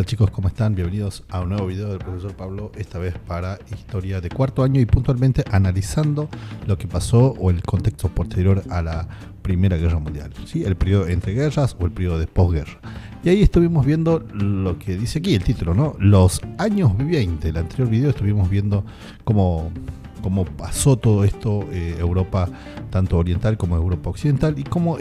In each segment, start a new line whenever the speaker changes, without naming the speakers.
chicos, ¿cómo están? Bienvenidos a un nuevo video del profesor Pablo, esta vez para historia de cuarto año y puntualmente analizando lo que pasó o el contexto posterior a la Primera Guerra Mundial, ¿sí? El periodo entre guerras o el periodo de posguerra. Y ahí estuvimos viendo lo que dice aquí el título, ¿no? Los años 20. El anterior video estuvimos viendo cómo pasó todo esto, Europa tanto oriental como Europa occidental, y cómo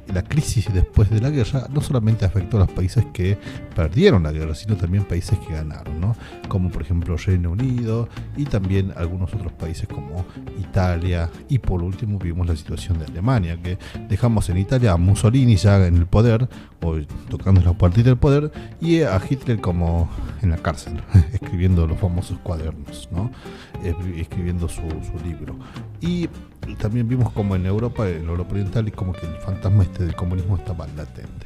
la crisis después de la guerra no solamente afectó a los países que perdieron la guerra, sino también países que ganaron, ¿no? Como por ejemplo Reino Unido y también algunos otros países como Italia, y por último vimos la situación de Alemania, que dejamos en Italia a Mussolini ya en el poder, o tocando la puertita del poder, y a Hitler como en la cárcel, escribiendo los famosos cuadernos, ¿no? Escribiendo su libro. Y también vimos como en Europa oriental, y como que el fantasma del comunismo estaba latente.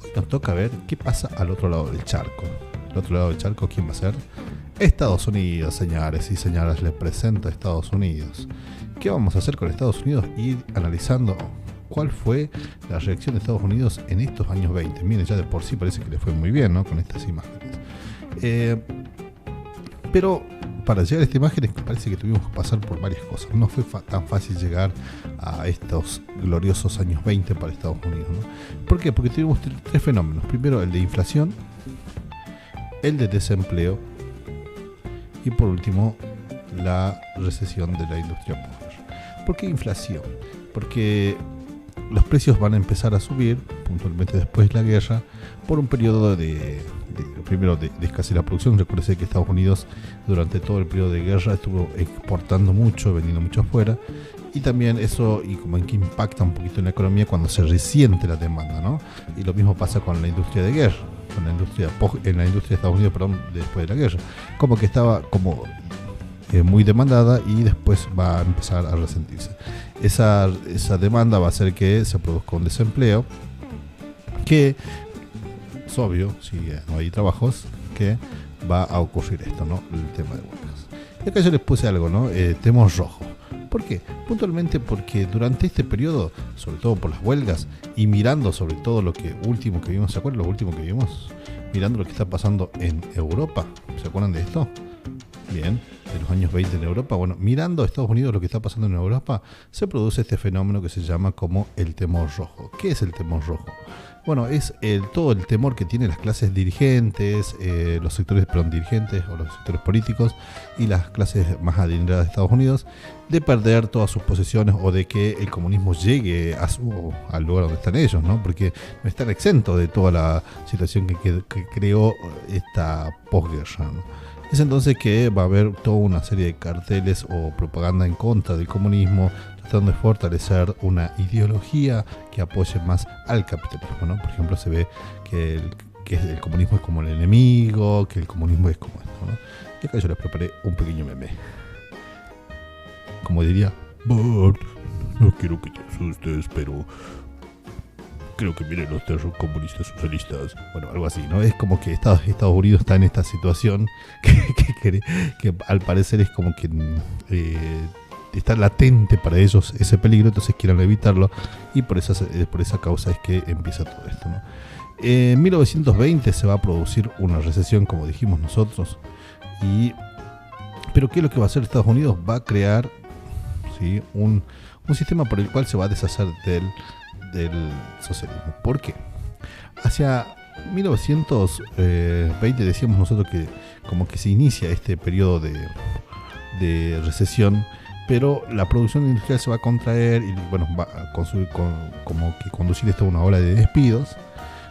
Hoy nos toca ver qué pasa al otro lado del charco. El otro lado del charco, ¿quién va a ser? Estados Unidos, señores y señoras. Les presento a Estados Unidos. ¿Qué vamos a hacer con Estados Unidos? Ir analizando cuál fue la reacción de Estados Unidos en estos años 20. Miren, ya de por sí parece que le fue muy bien, ¿no? Con estas imágenes. Pero para llegar a esta imagen parece que tuvimos que pasar por varias cosas. No fue tan fácil llegar a estos gloriosos años 20 para Estados Unidos, ¿no? ¿Por qué? Porque tuvimos tres fenómenos. Primero el de inflación, el de desempleo y por último la recesión de la industria posguerra. ¿Por qué inflación? Porque los precios van a empezar a subir puntualmente después de la guerra por un periodo de escasez de la producción. Recuerde que Estados Unidos durante todo el periodo de guerra estuvo exportando mucho, vendiendo mucho afuera, y también eso y como en que impacta un poquito en la economía cuando se resiente la demanda, ¿no? Y lo mismo pasa con la industria de guerra, con la industria de Estados Unidos, después de la guerra, como que estaba muy demandada y después va a empezar a resentirse. Esa demanda va a hacer que se produzca un desempleo, que es obvio, si no hay trabajos, que va a ocurrir esto, ¿no? El tema de huelgas. Y acá yo les puse algo, ¿no? Temor rojo. ¿Por qué? Puntualmente porque durante este periodo, sobre todo por las huelgas, y mirando sobre todo lo último que vimos, ¿se acuerdan lo último que vimos? Mirando lo que está pasando en Europa, ¿se acuerdan de esto? Bien, de los años 20 en Europa. Bueno, mirando a Estados Unidos lo que está pasando en Europa, se produce este fenómeno que se llama como el temor rojo. ¿Qué es el temor rojo? Bueno, es todo el temor que tienen las clases dirigentes, los sectores dirigentes o los sectores políticos y las clases más adineradas de Estados Unidos, de perder todas sus posesiones o de que el comunismo llegue al lugar donde están ellos, ¿no? Porque no están exentos de toda la situación que creó esta posguerra, ¿no? Es entonces que va a haber toda una serie de carteles o propaganda en contra del comunismo, tratando de fortalecer una ideología que apoye más al capitalismo, ¿no? Por ejemplo, se ve que el comunismo es como el enemigo, que el comunismo es como esto, ¿no? Y acá yo les preparé un pequeño meme. Como diría, Bart, no quiero que te asustes, pero creo que miren los comunistas socialistas. Bueno, algo así, ¿no? Es como que Estados Unidos está en esta situación que al parecer es como que está latente para ellos ese peligro, entonces quieren evitarlo, y por esa causa es que empieza todo esto, ¿no? En 1920 se va a producir una recesión, como dijimos nosotros, pero ¿qué es lo que va a hacer Estados Unidos? Va a crear, ¿sí?, un sistema por el cual se va a deshacer del socialismo. ¿Por qué? Hacia 1920 decíamos nosotros que como que se inicia este periodo de recesión, pero la producción industrial se va a contraer y bueno, va a conducir esto a una ola de despidos,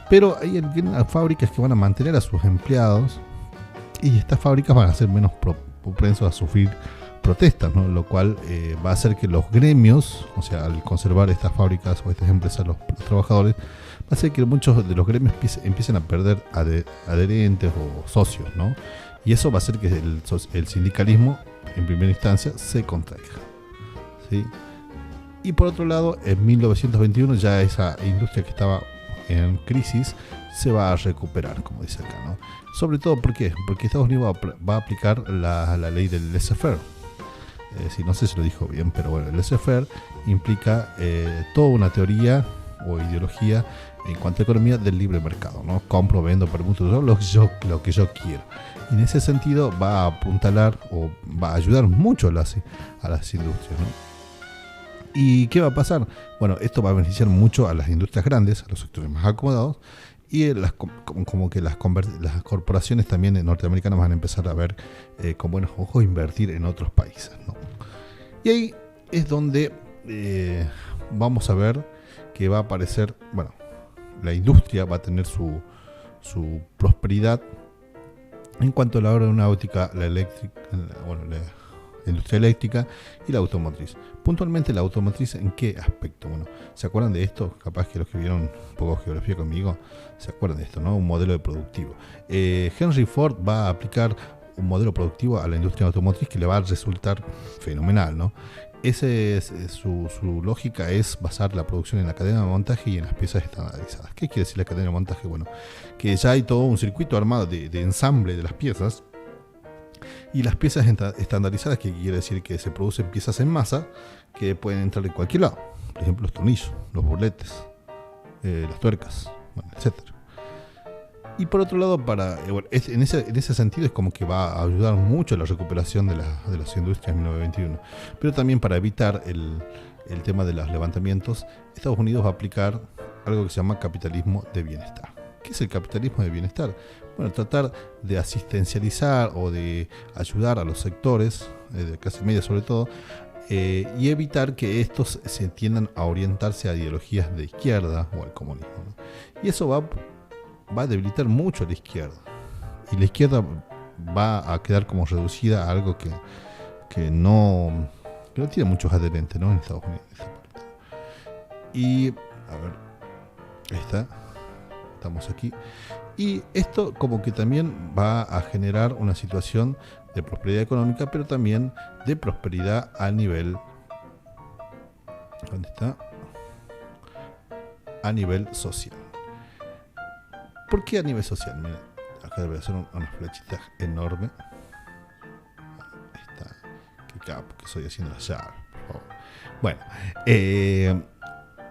pero hay fábricas que van a mantener a sus empleados y estas fábricas van a ser menos propensos a sufrir protestas, ¿no? Lo cual va a hacer que los gremios, o sea, al conservar estas fábricas o estas empresas, los trabajadores, va a hacer que muchos de los gremios empiecen a perder adherentes o socios, ¿no? Y eso va a hacer que el sindicalismo, en primera instancia, se contraiga, ¿sí? Y por otro lado, en 1921 ya esa industria que estaba en crisis se va a recuperar, como dice acá, ¿no? Sobre todo, ¿por qué? Porque Estados Unidos va a aplicar la ley del laissez-faire. No sé si lo dijo bien, pero bueno, el laissez-faire implica toda una teoría o ideología en cuanto a economía del libre mercado, ¿no? Compro, vendo, permuto, lo que yo quiero. Y en ese sentido va a apuntalar o va a ayudar mucho a las industrias, ¿no? ¿Y qué va a pasar? Bueno, esto va a beneficiar mucho a las industrias grandes, a los sectores más acomodados, y como que las corporaciones también norteamericanas van a empezar a ver con buenos ojos invertir en otros países, ¿no? Y ahí es donde vamos a ver que va a aparecer, bueno, la industria va a tener su prosperidad en cuanto a la aeronáutica, la industria eléctrica y la automotriz. Puntualmente la automotriz, ¿en qué aspecto? Bueno, ¿se acuerdan de esto? Capaz que los que vieron un poco de geografía conmigo se acuerdan de esto, ¿no? Un modelo de productivo. Henry Ford va a aplicar un modelo productivo a la industria automotriz que le va a resultar fenomenal, ¿no? Su lógica es basar la producción en la cadena de montaje y en las piezas estandarizadas. ¿Qué quiere decir la cadena de montaje? Bueno, que ya hay todo un circuito armado de ensamble de las piezas. Y las piezas estandarizadas, que quiere decir que se producen piezas en masa que pueden entrar en cualquier lado. Por ejemplo, los tornillos, los burletes, las tuercas, bueno, etc. Y por otro lado, en ese sentido es como que va a ayudar mucho a la recuperación de las industrias en 1921. Pero también para evitar el tema de los levantamientos, Estados Unidos va a aplicar algo que se llama capitalismo de bienestar. ¿Qué es el capitalismo de bienestar? Bueno, tratar de asistencializar o de ayudar a los sectores, de clase media sobre todo, y evitar que estos se tiendan a orientarse a ideologías de izquierda o al comunismo, ¿no? Y eso va a debilitar mucho a la izquierda. Y la izquierda va a quedar como reducida a algo que no tiene muchos adherentes, ¿no? En Estados Unidos. Y, a ver, ahí está. Estamos aquí. Y esto como que también va a generar una situación de prosperidad económica, pero también de prosperidad a nivel... ¿Dónde está? A nivel social. ¿Por qué a nivel social? Miren, acá voy a hacer unas flechitas enormes. Ahí está. Qué capo que estoy haciendo la llave, por favor. Bueno,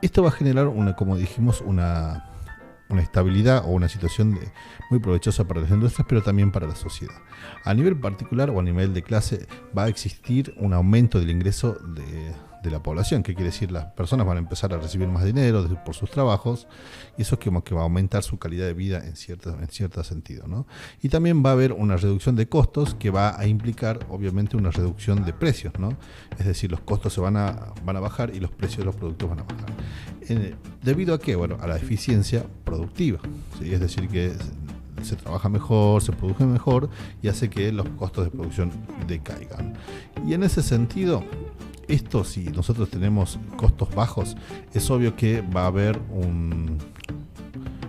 esto va a generar como dijimos, una estabilidad o una situación muy provechosa para las industrias, pero también para la sociedad. A nivel particular o a nivel de clase va a existir un aumento del ingreso de la población. ¿Qué quiere decir? Las personas van a empezar a recibir más dinero por sus trabajos, y eso es como que va a aumentar su calidad de vida en cierto sentido, ¿no? Y también va a haber una reducción de costos que va a implicar obviamente una reducción de precios, ¿no? Es decir, los costos se van a bajar y los precios de los productos van a bajar. ¿Debido a qué? Bueno, a la eficiencia productiva, ¿sí? Es decir, que se trabaja mejor, se produce mejor y hace que los costos de producción decaigan. Y en ese sentido, esto, si nosotros tenemos costos bajos, es obvio que va a haber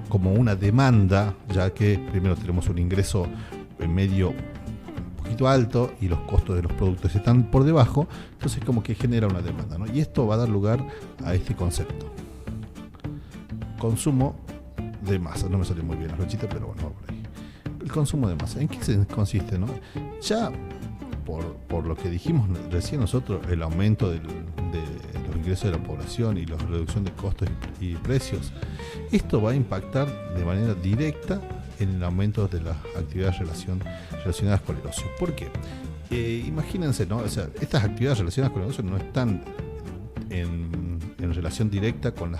como una demanda, ya que primero tenemos un ingreso en medio un poquito alto y los costos de los productos están por debajo, entonces como que genera una demanda, ¿no? Y esto va a dar lugar a este concepto: consumo de masa. No me salió muy bien la flechita, pero bueno, por ahí. El consumo de masa, ¿en qué consiste, no? Ya por lo que dijimos recién nosotros, el aumento de los ingresos de la población y la reducción de costos y precios, esto va a impactar de manera directa en el aumento de las actividades relacionadas con el ocio. ¿Por qué? Imagínense, ¿no? O sea, estas actividades relacionadas con el ocio no están en relación directa con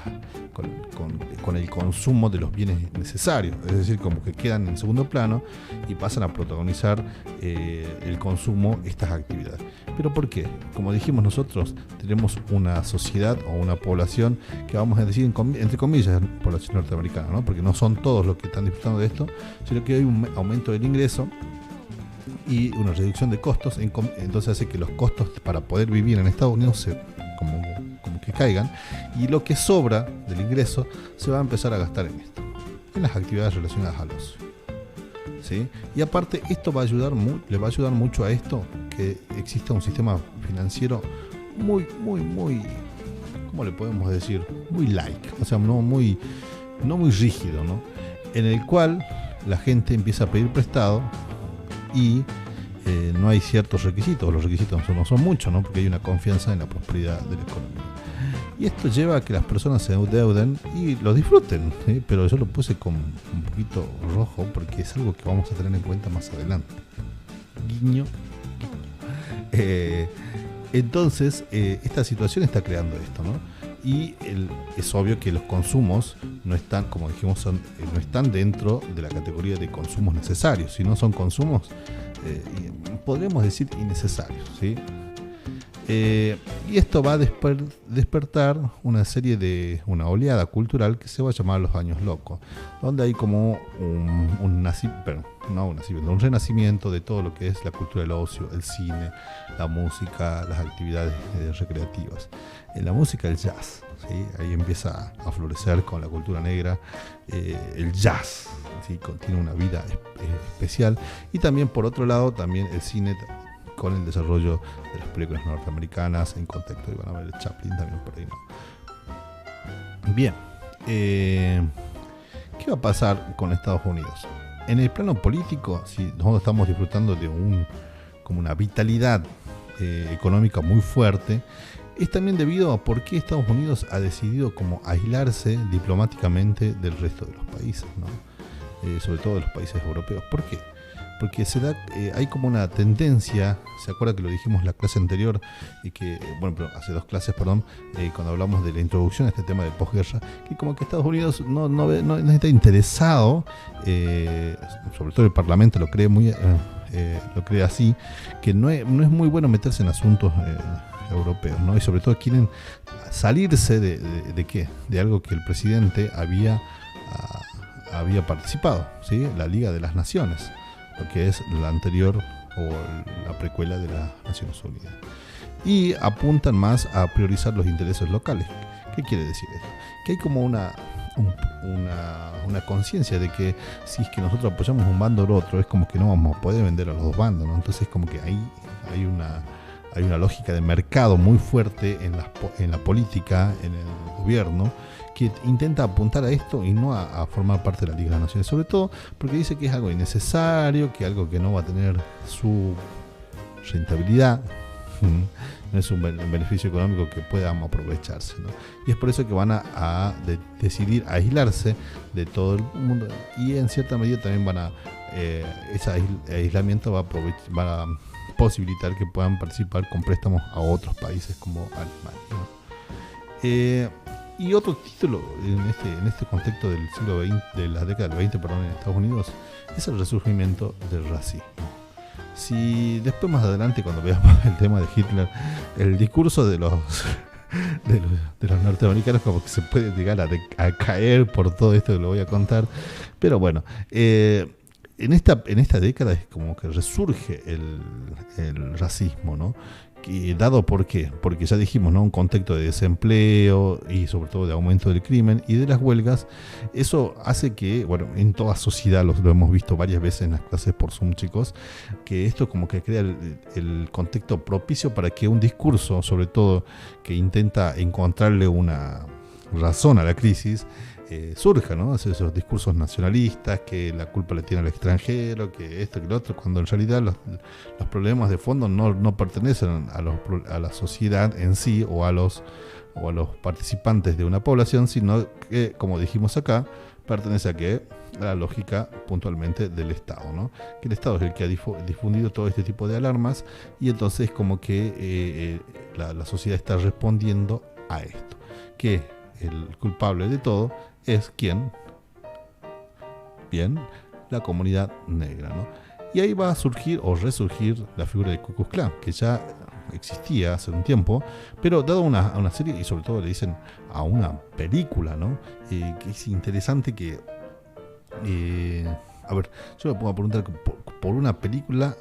el consumo de los bienes necesarios, es decir, como que quedan en segundo plano y pasan a protagonizar el consumo, estas actividades. ¿Pero por qué? Como dijimos nosotros, tenemos una sociedad o una población que vamos a decir entre comillas población norteamericana, ¿no? Porque no son todos los que están disfrutando de esto, sino que hay un aumento del ingreso y una reducción de costos, entonces hace que los costos para poder vivir en Estados Unidos como que caigan, y lo que sobra del ingreso se va a empezar a gastar en esto, en las actividades relacionadas al ocio, ¿sí? Y aparte esto le va a ayudar mucho a esto, que exista un sistema financiero muy, ¿cómo le podemos decir? Muy o sea, no muy rígido, ¿no? En el cual la gente empieza a pedir prestado y no hay ciertos requisitos, los requisitos no son muchos, ¿no? Porque hay una confianza en la prosperidad de la economía. Y esto lleva a que las personas se endeuden y lo disfruten, ¿sí? Pero yo lo puse con un poquito rojo porque es algo que vamos a tener en cuenta más adelante. Guiño. Entonces, esta situación está creando esto, ¿no? Y es obvio que los consumos no están, como dijimos, no están dentro de la categoría de consumos necesarios, sino son consumos, podríamos decir, innecesarios, ¿sí? Y esto va a despertar una oleada cultural que se va a llamar los años locos, donde hay como un renacimiento de todo lo que es la cultura del ocio, el cine, la música, las actividades recreativas. En la música, el jazz, ¿sí? Ahí empieza a florecer con la cultura negra, el jazz, ¿sí? Tiene una vida especial. Y también, por otro lado, también el cine, con el desarrollo de las películas norteamericanas en contexto, y van a ver el Chaplin también por ahí, ¿no? Bien, ¿qué va a pasar con Estados Unidos? En el plano político, si nosotros estamos disfrutando de como una vitalidad económica muy fuerte, es también debido a por qué Estados Unidos ha decidido como aislarse diplomáticamente del resto de los países, ¿no? Sobre todo de los países europeos. ¿Por qué? Porque hay como una tendencia, ¿se acuerda que lo dijimos en la clase anterior? Hace 2 clases, cuando hablamos de la introducción a este tema de posguerra, que como que Estados Unidos no está interesado, sobre todo el Parlamento lo cree así, que no es muy bueno meterse en asuntos europeos, ¿no? Y sobre todo quieren salirse de ¿qué? De algo que el presidente había participado, ¿sí? La Liga de las Naciones, lo que es la anterior o la precuela de las Naciones Unidas. Y apuntan más a priorizar los intereses locales. ¿Qué quiere decir esto? Que hay como una conciencia de que si es que nosotros apoyamos un bando o el otro, es como que no vamos a poder vender a los dos bandos, ¿no? Entonces como que ahí hay una lógica de mercado muy fuerte en la política, en el gobierno, que intenta apuntar a esto y no a formar parte de la Liga de las Naciones, sobre todo porque dice que es algo innecesario, que algo que no va a tener su rentabilidad, no es un beneficio económico que podamos aprovecharse, ¿no? Y es por eso que van a decidir aislarse de todo el mundo, y en cierta medida también ese aislamiento va a posibilitar que puedan participar con préstamos a otros países como Alemania, ¿no? Y otro título en este contexto del siglo XX, de la década del 20, en Estados Unidos, es el resurgimiento del racismo. Si después más adelante, cuando veamos el tema de Hitler, el discurso de los norteamericanos como que se puede llegar a caer por todo esto que lo voy a contar, pero bueno, en esta década es como que resurge el racismo, ¿no? Dado por qué, porque ya dijimos, ¿no? Un contexto de desempleo y sobre todo de aumento del crimen y de las huelgas. Eso hace que, en toda sociedad, lo hemos visto varias veces en las clases por Zoom, chicos, que esto como que crea el contexto propicio para que un discurso, sobre todo que intenta encontrarle una razón a la crisis, surja, ¿no? Esos discursos nacionalistas, que la culpa le tiene al extranjero, que esto, que lo otro, cuando en realidad los problemas de fondo no pertenecen a la sociedad en sí o a los participantes de una población, sino que, como dijimos acá, pertenece a la lógica puntualmente del Estado, ¿no? Que el Estado es el que ha difundido todo este tipo de alarmas, y entonces como que la sociedad está respondiendo a esto, que el culpable de todo es ¿quién? Bien, la comunidad negra, ¿no? Y ahí va a surgir o resurgir la figura de Ku Klux Klan, que ya existía hace un tiempo, pero dado a una serie, y sobre todo le dicen a una película, ¿no? Que es interesante que a ver, yo me pongo a preguntar por una película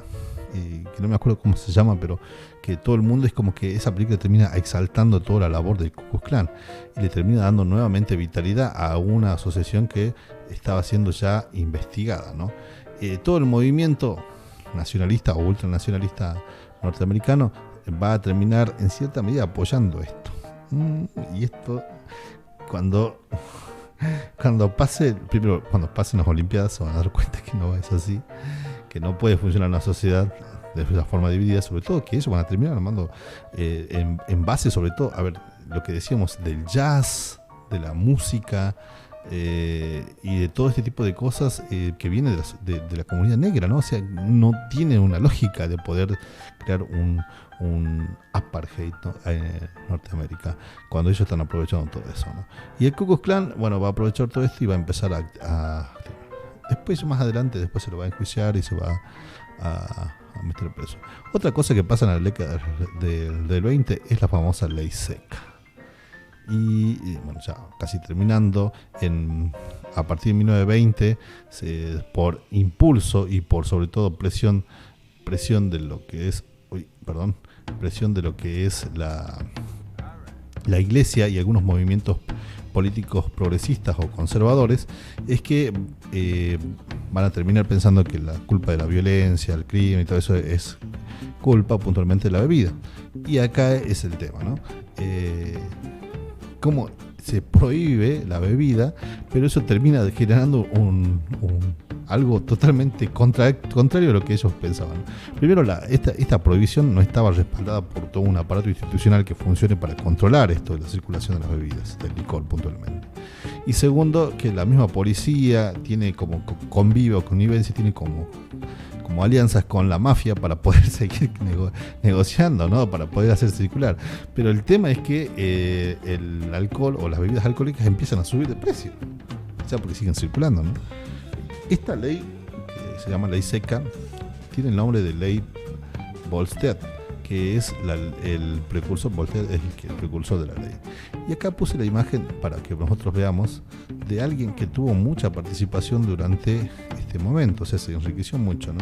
que no me acuerdo cómo se llama, pero que todo el mundo es como que esa película termina exaltando toda la labor del Ku Klux Klan y le termina dando nuevamente vitalidad a una asociación que estaba siendo ya investigada, ¿no? Todo el movimiento nacionalista o ultranacionalista norteamericano va a terminar en cierta medida apoyando esto. Y esto, cuando pasen las Olimpiadas, se van a dar cuenta que no es así, que no puede funcionar una sociedad de esa forma dividida, sobre todo que ellos van a terminar armando en base, sobre todo, a ver, lo que decíamos del jazz, de la música y de todo este tipo de cosas que viene de la comunidad negra, ¿no? O sea, no tiene una lógica de poder crear un apartheid, ¿no? En Norteamérica, cuando ellos están aprovechando todo eso, ¿no? Y el Ku Klux Klan, bueno, va a aprovechar todo esto y va a empezar después, más adelante, después se lo va a enjuiciar y se va a meter preso. Otra cosa que pasa en la década del 20 es la famosa ley seca. Y bueno, ya casi terminando, a partir de 1920, por impulso y por sobre todo presión de lo que es, presión de lo que es la iglesia y algunos movimientos políticos progresistas o conservadores, es que van a terminar pensando que la culpa de la violencia, el crimen y todo eso es culpa puntualmente de la bebida. Y acá es el tema, ¿no? Cómo se prohíbe la bebida, pero eso termina generando algo totalmente contrario a lo que ellos pensaban. Primero, esta prohibición no estaba respaldada por todo un aparato institucional que funcione para controlar esto de la circulación de las bebidas, del licor puntualmente. Y segundo, que la misma policía tiene como connivencia, tiene como alianzas con la mafia para poder seguir negociando, ¿no? Para poder hacer circular. Pero el tema es que el alcohol o las bebidas alcohólicas empiezan a subir de precio, o sea, porque siguen circulando, ¿no? Esta ley, que se llama ley seca, tiene el nombre de ley Volstead, que es el precursor. Volstead es el precursor de la ley. Y acá puse la imagen para que nosotros veamos de alguien que tuvo mucha participación durante este momento, o sea, se enriqueció mucho, ¿no?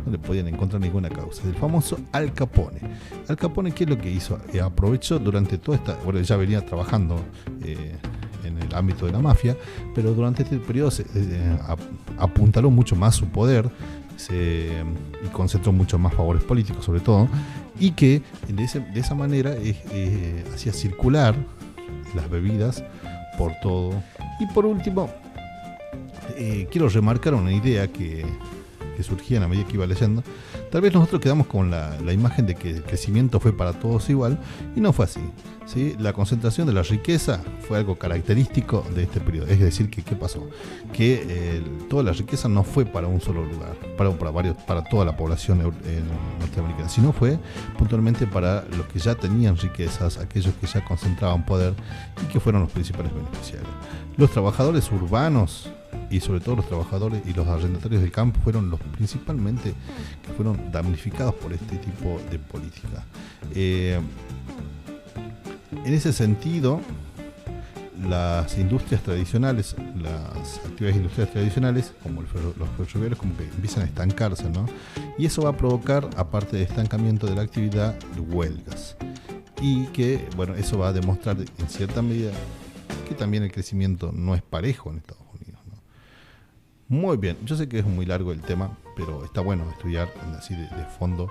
No le podían encontrar ninguna causa. El famoso Al Capone. Al Capone, ¿qué es lo que hizo? Aprovechó durante toda esta, bueno, ya venía trabajando en el ámbito de la mafia, pero durante este periodo apuntaló mucho más su poder y concentró mucho más favores políticos, sobre todo, y que de esa manera hacía circular las bebidas por todo. Y por último, quiero remarcar una idea que surgía a la medida que iba leyendo. Tal vez nosotros quedamos con la imagen de que el crecimiento fue para todos igual, y no fue así, ¿sí? La concentración de la riqueza fue algo característico de este periodo. Es decir, ¿qué pasó? Que toda la riqueza no fue para un solo lugar, para toda la población norteamericana, sino fue puntualmente para los que ya tenían riquezas, aquellos que ya concentraban poder y que fueron los principales beneficiarios. Los trabajadores urbanos y sobre todo los trabajadores y los arrendatarios del campo fueron los principalmente que fueron damnificados por este tipo de política. En ese sentido, las industrias tradicionales, las actividades industriales tradicionales, como los ferroviarios, como que empiezan a estancarse, ¿no? Y eso va a provocar, aparte de estancamiento de la actividad, huelgas. Y que, bueno, eso va a demostrar en cierta medida que también el crecimiento no es parejo en Estados Unidos, ¿no? Muy bien, yo sé que es muy largo el tema, pero está bueno estudiar así de fondo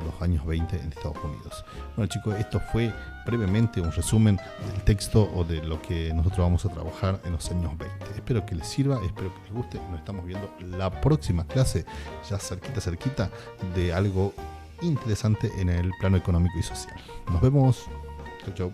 los años 20 en Estados Unidos. Bueno, chicos, esto fue brevemente un resumen del texto o de lo que nosotros vamos a trabajar en los años 20. Espero que les sirva, espero que les guste. Nos estamos viendo la próxima clase, ya cerquita de algo interesante en el plano económico y social. Nos vemos. Chau, chau.